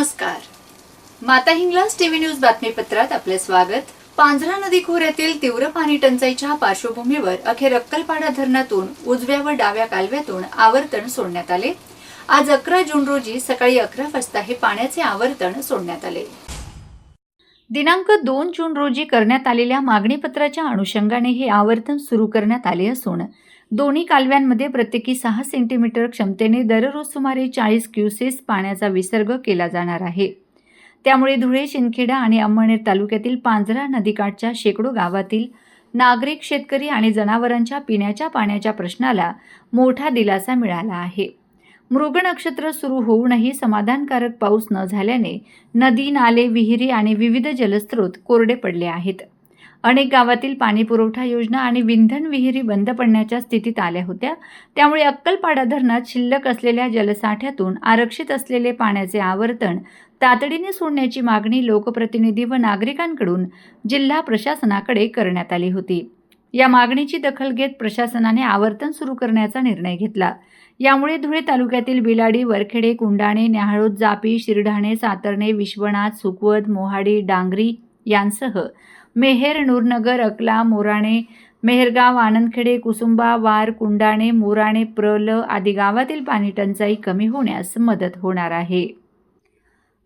नमस्कार. माता Hinglaj TV news बातमीपत्रात आपले स्वागत. पांझरा नदी खोऱ्यातील तीव्र पाणी टंचाईच्या पार्श्वभूमीवर अखेर अक्कलपाडा धरणातून उजव्या व डाव्या कालव्यातून आवर्तन सोडण्यात आले. आज 11 जून रोजी सकाळी 11 वाजता हे पाण्याचे आवर्तन सोडण्यात आले. दिनांक 2 जून रोजी करण्यात आलेल्या मागणीपत्राच्या अनुषंगाने हे आवर्तन सुरू करण्यात आले असून दोन्ही कालव्यांमध्ये प्रत्येकी 6 सेंटीमीटर क्षमतेने दररोज सुमारे 40 क्युसेस पाण्याचा विसर्ग केला जाणार आहे. त्यामुळे धुळे, शिंदखेडा आणि अंमळनेर तालुक्यातील पांझरा नदीकाठच्या शेकडो गावातील नागरिक, शेतकरी आणि जनावरांच्या पिण्याच्या पाण्याच्या प्रश्नाला मोठा दिलासा मिळाला आहे. मृग नक्षत्र सुरू होऊनही समाधानकारक पाऊस न झाल्याने नदी, नाले, विहिरी आणि विविध जलस्रोत कोरडे पडले आहेत. अनेक गावातील पाणीपुरवठा योजना आणि विंधन विहिरी बंद पडण्याच्या स्थितीत आल्या होत्या. त्यामुळे अक्कलपाडा धरणात शिल्लक असलेल्या जलसाठ्यातून आरक्षित असलेले पाण्याचे आवर्तन तातडीने सोडण्याची मागणी लोकप्रतिनिधी व नागरिकांकडून जिल्हा प्रशासनाकडे करण्यात आली होती. या मागणीची दखल घेत प्रशासनाने आवर्तन सुरू करण्याचा निर्णय घेतला. यामुळे धुळे तालुक्यातील बिलाडी, वरखेडे, कुंडाणे, न्याहाळोद, जापी, शिरढाणे, सातर्णे, विश्वनाथ, सुकवत, मोहाडी, डांगरी यांसह मेहेर, नूरनगर, अकला, मोराणे, मेहरगाव, आनंदखेडे, कुसुंबा, वार, कुंडाणे, मोराणे, प्रल आदी गावातील पाणी टंचाई कमी होण्यास मदत होणार आहे.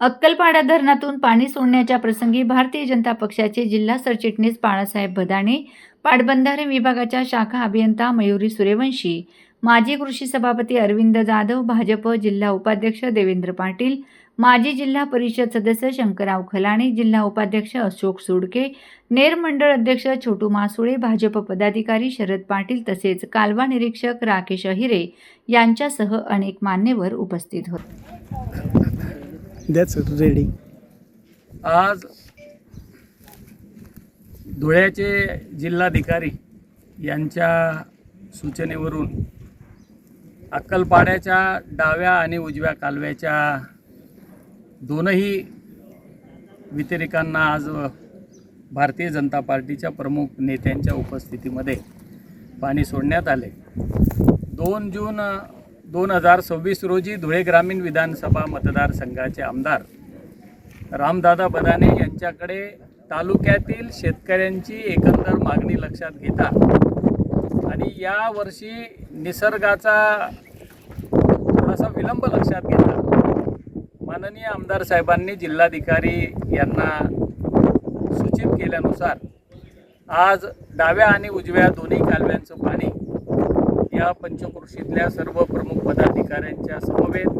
अक्कलपाडा धरणातून पाणी सोडण्याच्या प्रसंगी भारतीय जनता पक्षाचे जिल्हा सरचिटणीस बाळासाहेब बदाणे, पाटबंधारे विभागाच्या शाखा अभियंता मयुरी सूर्यवंशी, माजी कृषी सभापती अरविंद जाधव, भाजप जिल्हा उपाध्यक्ष देवेंद्र पाटील, माजी जिल्हा परिषद सदस्य शंकरराव खलाणे, जिल्हा उपाध्यक्ष अशोक सुडके, नेर मंडळ अध्यक्ष छोटू मासुळे, भाजप पदाधिकारी शरद पाटील तसेच कालवा निरीक्षक राकेश अहिरे यांच्यासह अनेक मान्यवर उपस्थित होते. आज धुळ्याचे जिल्हाधिकारी यांच्या सूचनेवरून अक्कलपाड्याच्या डाव्या आणि उजव्या कालव्याच्या दोनही वितरिकांना आज भारतीय जनता पार्टीच्या प्रमुख नेत्यांच्या उपस्थितीमध्ये पाणी सोडण्यात आले. 2 जून 2026 रोजी धुळे ग्रामीण विधानसभा मतदारसंघाचे आमदार रामदादा बदाणे यांच्याकडे तालुक्यातील शेतकऱ्यांची एकंदर मागणी लक्षात घेता आणि या वर्षी निसर्गाचा थोडासा विलंब लक्षात घेता माननीय आमदार साहेबांनी जिल्हाधिकारी यांना सूचित केल्यानुसार आज डाव्या आणि उजव्या दोन्ही कालव्यांचं पाणी या पंचक्रोशीतल्या सर्व प्रमुख पदाधिकाऱ्यांच्या समवेत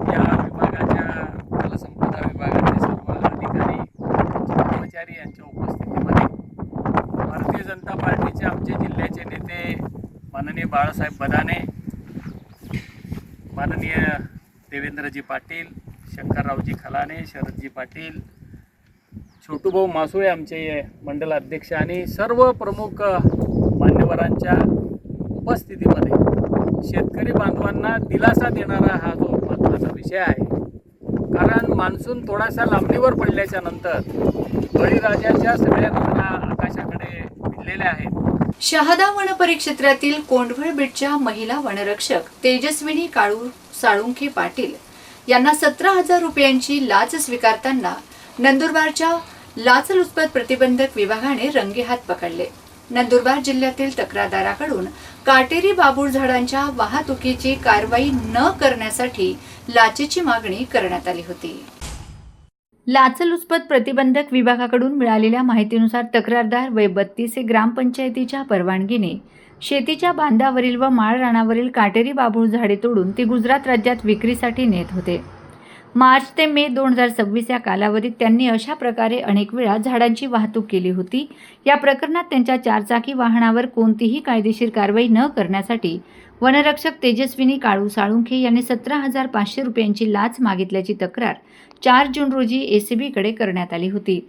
या विभागाच्या जलसंपदा विभागाचे सर्व अधिकारी, कर्मचारी यांच्या उपस्थितीमध्ये भारतीय जनता पार्टीचे आमचे जिल्ह्याचे नेते माननीय बाळासाहेब बदाणे, माननीय देवेंद्रजी पाटील, शंकररावजी खलाणे, शरदजी पाटील, छोटूभाऊ मासुळे आमचे मंडल अध्यक्ष आणि सर्व प्रमुख मान्यवरांच्या उपस्थितीमध्ये शेतकरी बांधवांना दिलासा देणारा हा जो महत्त्वाचा विषय आहे. कारण मान्सून थोडासा लांबणीवर पडल्याच्या नंतर बळीराजाच्या सगळ्या घटना आकाशाकडे भिडलेल्या आहेत. शहादा वन परिक्षेत्रातील कोंढवळ बीटच्या महिला वनरक्षक तेजस्विनी काळू साळुंखे पाटील यांना 17,000 रुपयांची लाच स्वीकारताना नंदुरबारच्या लाचलुचपत प्रतिबंधक विभागाने रंगेहात पकडले. नंदुरबार जिल्ह्यातील तक्रारदाराकडून काटेरी बाबूळ झाडांच्या वाहतुकीची कारवाई न करण्यासाठी लाचेची मागणी करण्यात आली होती. लाचलुचपत प्रतिबंधक विभागाकडून मिळालेल्या माहितीनुसार तक्रारदार वय 32 ग्रामपंचायतीच्या परवानगीने शेतीच्या बांधावरील व माळ रानावरील काटेरी बाबूळ झाडे तोडून ती गुजरात राज्यात विक्रीसाठी नेत होते. मार्च ते मे 2026 या कालावधीत त्यांनी अशा प्रकारे अनेक वेळा झाडांची वाहतूक केली होती. या प्रकरणात त्यांच्या 4 चाकी वाहनावर कोणतीही कायदेशीर कारवाई न करण्यासाठी वनरक्षक तेजस्विनी काळू साळुंखे यांनी 17,500 रुपयांची लाच मागितल्याची तक्रार 4 जून रोजी ACBकडे करण्यात आली होती.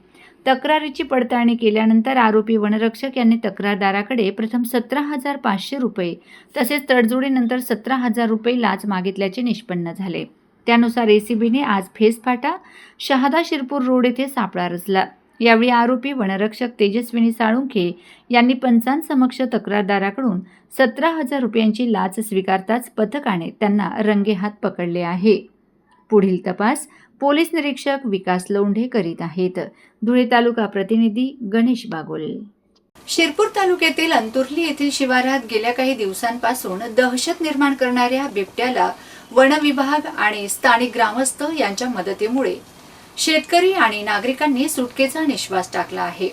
तक्रारीची पडताळणी केल्यानंतर आरोपी वनरक्षक यांनी तक्रारदाराकडे प्रथम 17,500 रुपये तसेच तडजोडीनंतर 17,000 रुपये लाच मागितल्याचे निष्पन्न झाले. त्यानुसार ACBने आज फेसफाटा, शहादा शिरपूर रोड येथे सापळा रचला. यावेळी आरोपी वनरक्षक तेजस्विनी साळुंखे यांनी पंचांसमक्ष तक्रारदाराकडून 17,000 रुपयांची लाच स्वीकारताच पथकाने त्यांना रंगेहात पकडले आहे. पुढील तपास पोलीस निरीक्षक विकास लोंढे करीत आहेत. धुळे तालुका प्रतिनिधी गणेश बागोल. शिरपूर तालुक्यातील अंतुर्ली येथील शिवारात गेल्या काही दिवसांपासून दहशत निर्माण करणाऱ्या बिबट्याला वन विभाग आणि स्थानिक ग्रामस्थ यांच्या मदतीमुळे शेतकरी आणि नागरिकांनी सुटकेचा निश्वास टाकला आहे.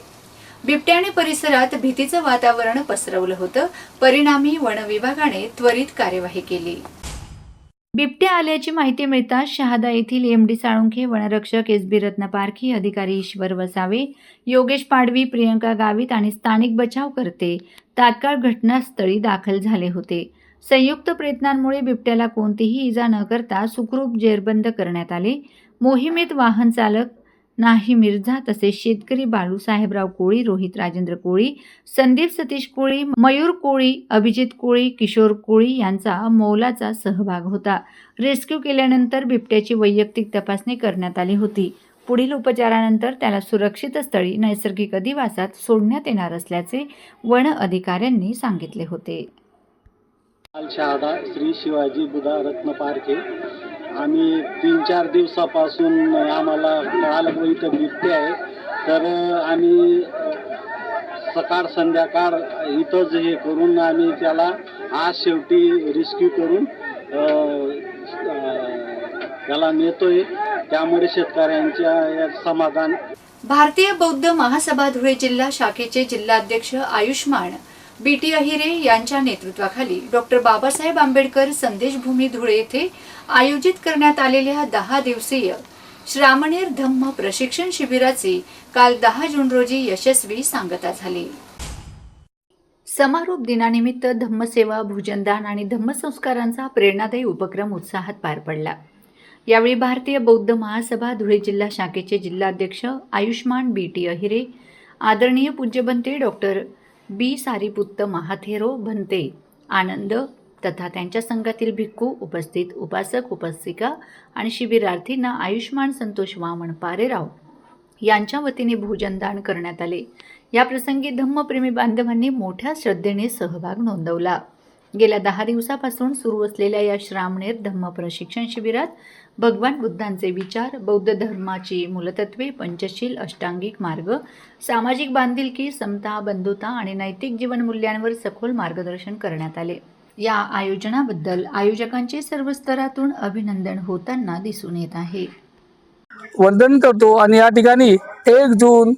बिबट्याने परिसरात भीतीचं वातावरण पसरवलं होतं. परिणामी वन विभागाने त्वरित कार्यवाही केली. बिबट्या आल्याची माहिती मिळताच शहादा येथील एमडी साळुंखे, वनरक्षक एस बी रत्नपारखी, अधिकारी ईश्वर वसावे, योगेश पाडवी, प्रियंका गावित आणि स्थानिक बचावकर्ते तात्काळ घटनास्थळी दाखल झाले होते. संयुक्त प्रयत्नांमुळे बिबट्याला कोणतीही इजा न करता सुखरूप जेरबंद करण्यात आले. मोहिमेत वाहन चालक नाही मिर्झा तसेच शेतकरी बाळू साहेबराव कोळी, रोहित राजेंद्र कोळी, संदीप सतीश कोळी, मयूर कोळी, अभिजित कोळी, किशोर कोळी यांचा मोलाचा सहभाग होता. रेस्क्यू केल्यानंतर बिबट्याची वैयक्तिक तपासणी करण्यात आली होती. पुढील उपचारानंतर त्याला सुरक्षित स्थळी नैसर्गिक अधिवासात सोडण्यात येणार असल्याचे वन अधिकाऱ्यांनी सांगितले होते. शहादा श्री शिवाजी बुधा रत्न पारखे. आम्ही 3-4 दिवसापासून आम्हाला कळालं की इथं बिबटे आहे, तर आम्ही सकाळ संध्याकाळ इथंच हे करून आम्ही त्याला आज शेवटी रेस्क्यू करून त्याला नेतोय. त्यामुळे शेतकऱ्यांच्या समाधान. भारतीय बौद्ध महासभा धुळे जिल्हा शाखेचे जिल्हाध्यक्ष आयुष्मान बीटी अहिरे यांच्या नेतृत्वाखाली डॉक्टर बाबासाहेब आंबेडकर संदेशभूमी धुळे येथे आयोजित करण्यात आलेल्या 10 दिवसीय श्रामणेर धम्म प्रशिक्षण शिबिराची काल 10 जून रोजी यशस्वी सांगता झाली. समारोप दिनानिमित्त धम्मसेवा, भोजनदान आणि धम्मसंस्कारांचा प्रेरणादायी उपक्रम उत्साहात पार पडला. यावेळी भारतीय बौद्ध महासभा धुळे जिल्हा शाखेचे जिल्हाध्यक्ष आयुष्मान बीटी अहिरे, आदरणीय पूज्यबंते डॉक्टर बी सारीपुत्त महाथेरो भंते आनंद तथा त्यांच्या संघातील भिक्खू, उपस्थित उपासक, उपासिका आणि शिबिरार्थींना आयुष्मान संतोष वामन पारेराव यांच्या वतीने भोजनदान करण्यात आले. या प्रसंगी धम्मप्रेमी बांधवांनी मोठ्या श्रद्धेने सहभाग नोंदवला. गेल्या 10 दिवसापासून सुरू असलेल्या या श्रामणेर धम्म प्रशिक्षण शिबिरात भगवान बुद्धांचे विचार, बौद्ध धर्माची मूलतत्वे, पंचशील, अष्टांगिक मार्ग, सामाजिक बांधिलकी, समता, बंधुता आणि नैतिक जीवन मूल्यांवर सखोल मार्गदर्शन करण्यात आले. या आयोजनाबद्दल आयोजकांचे सर्व स्तरातून अभिनंदन होताना दिसून येत आहे. वंदन करतो आणि या ठिकाणी 1 जून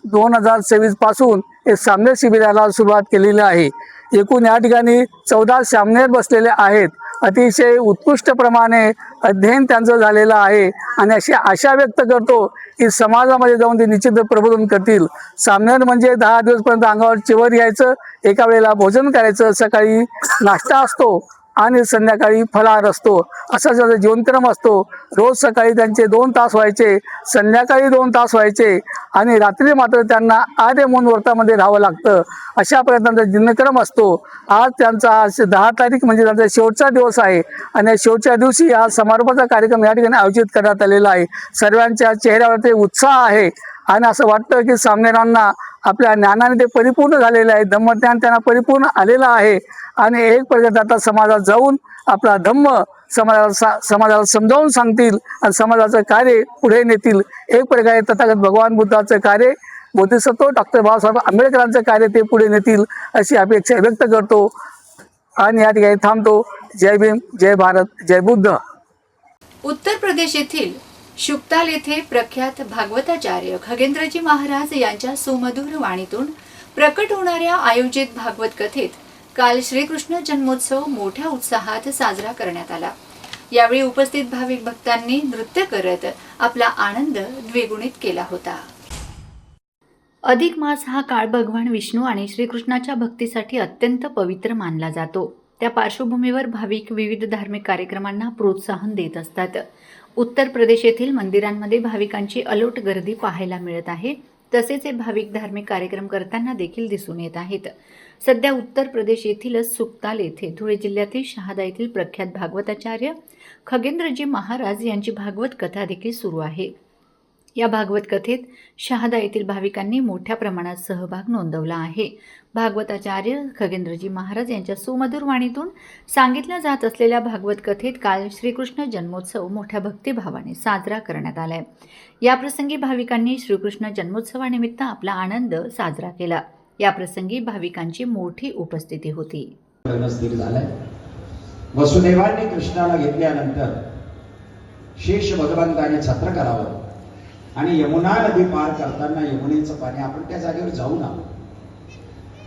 2026 पासून एक सामनेर शिबिराला सुरुवात केलेली आहे. एकूण या ठिकाणी 14 सामनेर बसलेले आहेत. अतिशय उत्कृष्ट प्रमाणे अध्ययन त्यांचं झालेलं आहे आणि अशी आशा व्यक्त करतो की समाजामध्ये जाऊन ते निश्चित प्रबोधन करतील. सामनेर म्हणजे 10 दिवसपर्यंत अंगावर चिवर यायचं, एका वेळेला भोजन करायचं, सकाळी नाश्ता असतो आणि संध्याकाळी फलाहार असतो, असा त्याचा जीवनक्रम असतो. रोज सकाळी त्यांचे 2 तास व्हायचे, संध्याकाळी 2 तास व्हायचे आणि रात्री मात्र त्यांना आर्य मौन व्रतामध्ये राहावं लागतं. अशा प्रकारचा दिनक्रम असतो. आज त्यांचा 10 तारीख म्हणजे त्यांचा शेवटचा दिवस आहे आणि या शेवटच्या दिवशी हा समारोपाचा कार्यक्रम या ठिकाणी आयोजित करण्यात आलेला आहे. सर्वांच्या चेहऱ्यावर उत्साह आहे आणि असं वाटतं की सामनेरांना आपल्या ज्ञानाने ते परिपूर्ण झालेले आहे. धम्मज्ञान त्यांना परिपूर्ण आलेलं आहे आणि एक प्रकारे आता समाजात जाऊन आपला धम्म समाजाला समजावून सांगतील आणि समाजाचं कार्य पुढे नेतील. एक प्रकारे तथागत भगवान बुद्धाचं कार्य, बोधिसत्व डॉक्टर बाबासाहेब आंबेडकरांचं कार्य ते पुढे नेतील अशी अपेक्षा व्यक्त करतो आणि या ठिकाणी थांबतो. जय भीम, जय भारत, जय बुद्ध. उत्तर प्रदेश येथील शुक्ताल येथे प्रख्यात भागवताचार्य खगेंद्रजी महाराज यांच्या सुमधुर वाणीतून प्रकट होणाऱ्या आयोजित भागवत कथेत काल श्रीकृष्ण जन्मोत्सव मोठ्या उत्साहात साजरा करण्यात आला. यावेळी उपस्थित भाविक भक्तांनी नृत्य करत आपला आनंद द्विगुणित केला होता. अधिक मास हा काळ भगवान विष्णू आणि श्रीकृष्णाच्या भक्तीसाठी अत्यंत पवित्र मानला जातो. त्या पार्श्वभूमीवर भाविक विविध धार्मिक कार्यक्रमांना प्रोत्साहन देत असतात. उत्तर प्रदेश येथील मंदिरांमध्ये भाविकांची अलोट गर्दी पाहायला मिळत आहे. तसेच हे भाविक धार्मिक कार्यक्रम करताना देखील दिसून येत आहेत. सध्या उत्तर प्रदेश येथीलच सुक्ताल येथे धुळे जिल्ह्यातील शहादा येथील प्रख्यात भागवताचार्य खगेंद्रजी महाराज यांची भागवत कथा देखील सुरू आहे. या भागवत कथेत शहादा येथील भाविकांनी मोठ्या प्रमाणात सहभाग नोंदवला आहे. भागवताचार्य खगेंद्रजी महाराज यांच्या सुमधुर वाणीतून सांगितल्या जात असलेल्या भागवत कथेत काल श्रीकृष्ण जन्मोत्सव मोठ्या भक्तिभावाने साजरा करण्यात आलाय. या प्रसंगी भाविकांनी श्रीकृष्ण जन्मोत्सवानिमित्त आपला आनंद साजरा केला. या प्रसंगी भाविकांची मोठी उपस्थिती होती. स्थिर झालाय. वसुदेवांनी कृष्णाला घेतल्यानंतर शेष भगवंताने छत्र करावं आणि यमुना नदी पार करताना यमुनेचं पाणी आपण त्या जागेवर जाऊ ना.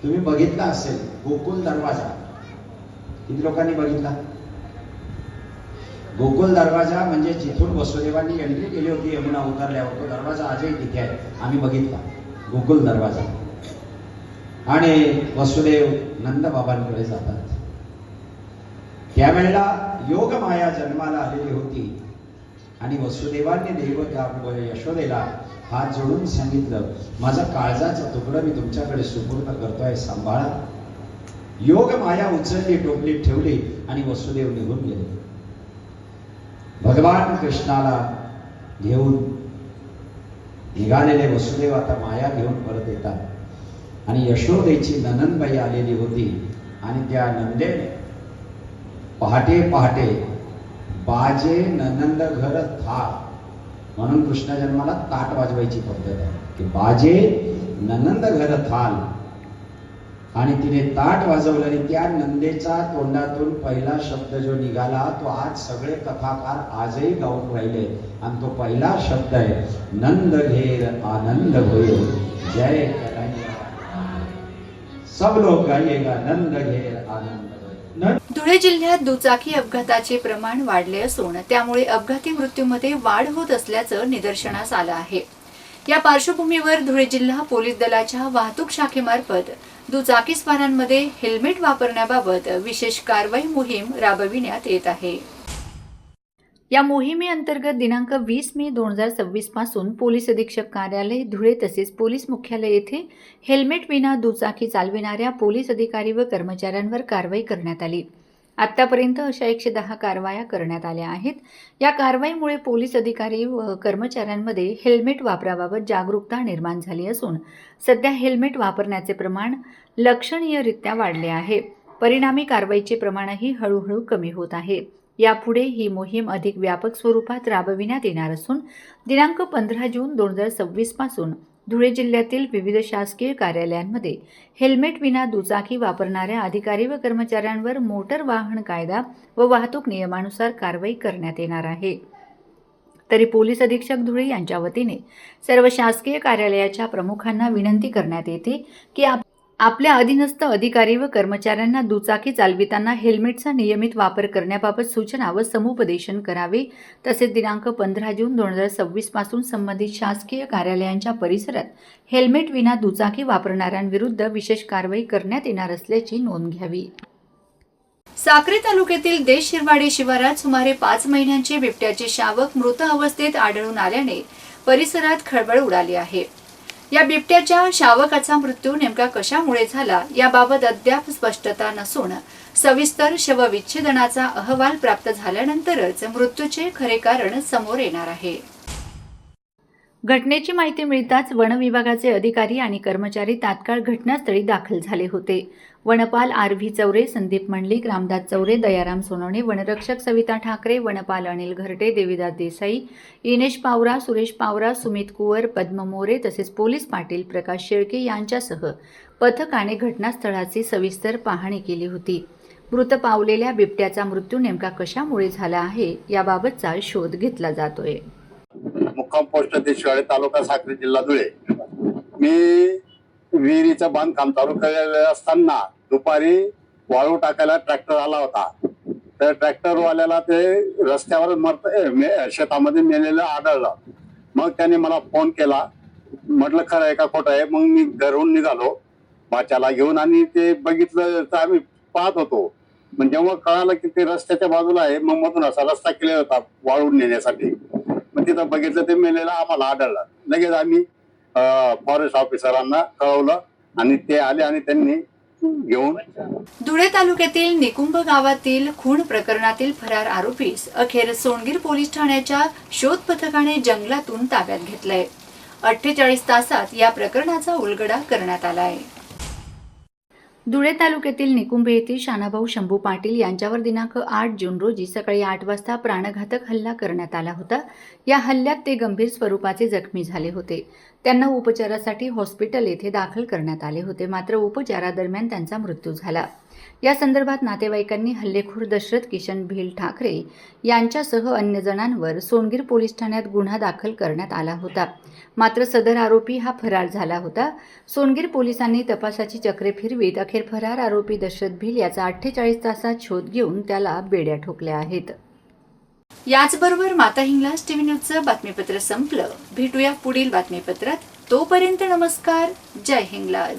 तुम्ही बघितला असेल गोकुल दरवाजा, किती लोकांनी बघितला? गोकुल दरवाजा म्हणजे जिथून वसुदेवांनी एंट्री केली होती यमुना उतरल्यावर, तो दरवाजा आजही तिथे आहे. आम्ही बघितला गोकुल दरवाजा. आणि वसुदेव नंद बाबांकडे जातात. त्यावेळेला योग माया जन्माला आलेली होती आणि वसुदेवांनी यशोदेला हात जोडून सांगितलं, माझा काळजाचं तुकडं मी तुमच्याकडे सुपूर्द करतोय, सांभाळा. योग माया उचलली, टोपलीत ठेवली आणि वसुदेव निघून गेले. भगवान कृष्णाला घेऊन निघालेले वसुदेव आता माया घेऊन परत येतात आणि यशोदेची ननंदबाई आलेली होती आणि त्या नंदेने पहाटे पहाटे बाजे ननंद घर थाळ म्हणून कृष्ण जन्माला ताट वाजवायची पद्धत आहे की बाजे ननंद घर थाल, आणि तिने ताट वाजवलं आणि त्या नंदेच्या तोंडातून पहिला शब्द जो निघाला तो आज सगळे कथाकार आजही गाऊन राहिले आणि तो पहिला शब्द आहे, नंद घेर आनंद होय जय कन्हैया. सब लोग गाइएगा, नंद घेर आनंद. धुळे जिल्ह्यात दुचाकी अपघाताचे प्रमाण वाढले असून त्यामुळे अपघाती मृत्यूमध्ये वाढ होत असल्याचं निदर्शनास आलं आहे. या पार्श्वभूमीवर धुळे जिल्हा पोलीस दलाच्या वाहतूक शाखेमार्फत दुचाकीस्वारांमध्ये हेल्मेट वापरण्याबाबत विशेष कारवाई मोहीम राबविण्यात येत आहे. या मोहिमेअंतर्गत दिनांक 20 मे 2026 पासून पोलीस अधीक्षक कार्यालय धुळे तसेच पोलीस मुख्यालय येथे हेल्मेट विना दुचाकी चालविणाऱ्या पोलीस अधिकारी व कर्मचाऱ्यांवर कारवाई करण्यात आली. आतापर्यंत अशा 110 कारवाया करण्यात आल्या आहेत. या कारवाईमुळे पोलीस अधिकारी व कर्मचाऱ्यांमध्ये हेल्मेट वापराबाबत जागरूकता निर्माण झाली असून सध्या हेल्मेट वापरण्याचे प्रमाण लक्षणीयरित्या वाढले आहे. परिणामी कारवाईचे प्रमाणही हळूहळू कमी होत आहे. यापुढे ही मोहीम अधिक व्यापक स्वरूपात राबविण्यात येणार असून दिनांक 15 जून 2026 पासून धुळे जिल्ह्यातील विविध शासकीय कार्यालयांमध्ये हेल्मेट विना दुचाकी वापरणाऱ्या अधिकारी व कर्मचाऱ्यांवर मोटर वाहन कायदा व वाहतूक नियमानुसार कारवाई करण्यात येणार आहे. तरी पोलीस अधीक्षक धुळे यांच्या वतीने सर्व शासकीय कार्यालयाच्या प्रमुखांना विनंती करण्यात येते की आपल्या अधीनस्थ अधिकारी व कर्मचाऱ्यांना दुचाकी चालविताना हेल्मेटचा नियमित वापर करण्याबाबत सूचना व समुपदेशन करावे. तसेच दिनांक 15 जून 2026 पासून संबंधित शासकीय कार्यालयांच्या परिसरात हेल्मेट विना दुचाकी वापरणाऱ्यांविरुद्ध विशेष कारवाई करण्यात येणार असल्याची नोंद घ्यावी. साक्री तालुक्यातील देश शिरवाडे शिवारात सुमारे 5 महिन्यांचे बिबट्याचे शावक मृत अवस्थेत आढळून आल्याने परिसरात खळबळ उडाली आहे. या बिबट्याच्या शावकाचा मृत्यू नेमका कशामुळे झाला याबाबत अद्याप स्पष्टता नसून सविस्तर शवविच्छेदनाचा अहवाल प्राप्त झाल्यानंतरच मृत्यूचे खरे कारण समोर येणार आहे. घटनेची माहिती मिळताच वन विभागाचे अधिकारी आणि कर्मचारी तात्काळ घटनास्थळी दाखल झाले होते. वनपाल आर.व्ही. चौरे, संदीप मंडलिक, रामदास चौरे, दयाराम सोनवणे, वनरक्षक सविता ठाकरे, वनपाल अनिल घरटे, देवीदास देसाई, इनेश पावरा, सुरेश पावरा, सुमित कुवर, पद्म मोरे तसेच पोलीस पाटील प्रकाश शेळके यांच्यासह पथकाने घटनास्थळाची सविस्तर पाहणी केली होती. मृत पावलेल्या बिबट्याचा मृत्यू नेमका कशामुळे झाला आहे याबाबतचा शोध घेतला जातोय. मुक्काम पोस्ट देशवाडे, तालुका साक्री, जिल्हा धुळे. मी विहिरीचं बांधकाम चालू केलेलं असताना दुपारी वाळू टाकायला ट्रॅक्टर आला होता. तर ट्रॅक्टरवाल्याला ते रस्त्यावर शेतामध्ये मेलेलं आढळलं. मग त्याने मला फोन केला. म्हटलं खरं आहे का खोटं आहे. मग मी घरून निघालो बाच्याला घेऊन आणि ते बघितलं तर आम्ही पाहत होतो. पण जेव्हा कळालं की ते रस्त्याच्या बाजूला आहे मग मधून असा रस्ता केला होता वाळून नेण्यासाठी. मग तिथं बघितलं ते मेलेलं आम्हाला आढळलं. लगेच आम्ही फॉरेस्ट ऑफिसरांना कळवलं आणि ते आले आणि त्यांनी घेऊन धुळे तालुक्यातील निकुंभ गावातील खून प्रकरणातील फरार आरोपीस अखेर सोनगीर पोलीस ठाण्याच्या शोध पथकाने जंगलातून ताब्यात घेतलंय. 48 तासात या प्रकरणाचा उलगडा करण्यात आला आहे. धुळे तालुक्यातील निकुंभ येथील शानाभाऊ शंभू पाटील यांच्यावर दिनांक 8 जून रोजी सकाळी 8 वाजता प्राणघातक हल्ला करण्यात आला होता. या हल्ल्यात ते गंभीर स्वरूपाचे जखमी झाले होते. त्यांना उपचारासाठी हॉस्पिटल येथे दाखल करण्यात आले होते, मात्र उपचारादरम्यान त्यांचा मृत्यू झाला. या संदर्भात नातेवाईकांनी हल्लेखोर दशरथ किशन भिल ठाकरे यांच्यासह अन्य जणांवर सोनगीर पोलीस ठाण्यात गुन्हा दाखल करण्यात आला होता. मात्र सदर आरोपी हा फरार झाला होता. सोनगीर पोलिसांनी तपासाची चक्रे फिरवीत अखेर फरार आरोपी दशरथ भिल याचा 48 तासात शोध घेऊन त्याला बेड्या ठोकल्या आहेत. याचबरोबर माता हिंगलाज टीव्ही न्यूजचं बातमीपत्र संपलं. भेटूया पुढील बातमीपत्रात. तोपर्यंत नमस्कार. जय हिंगलाज.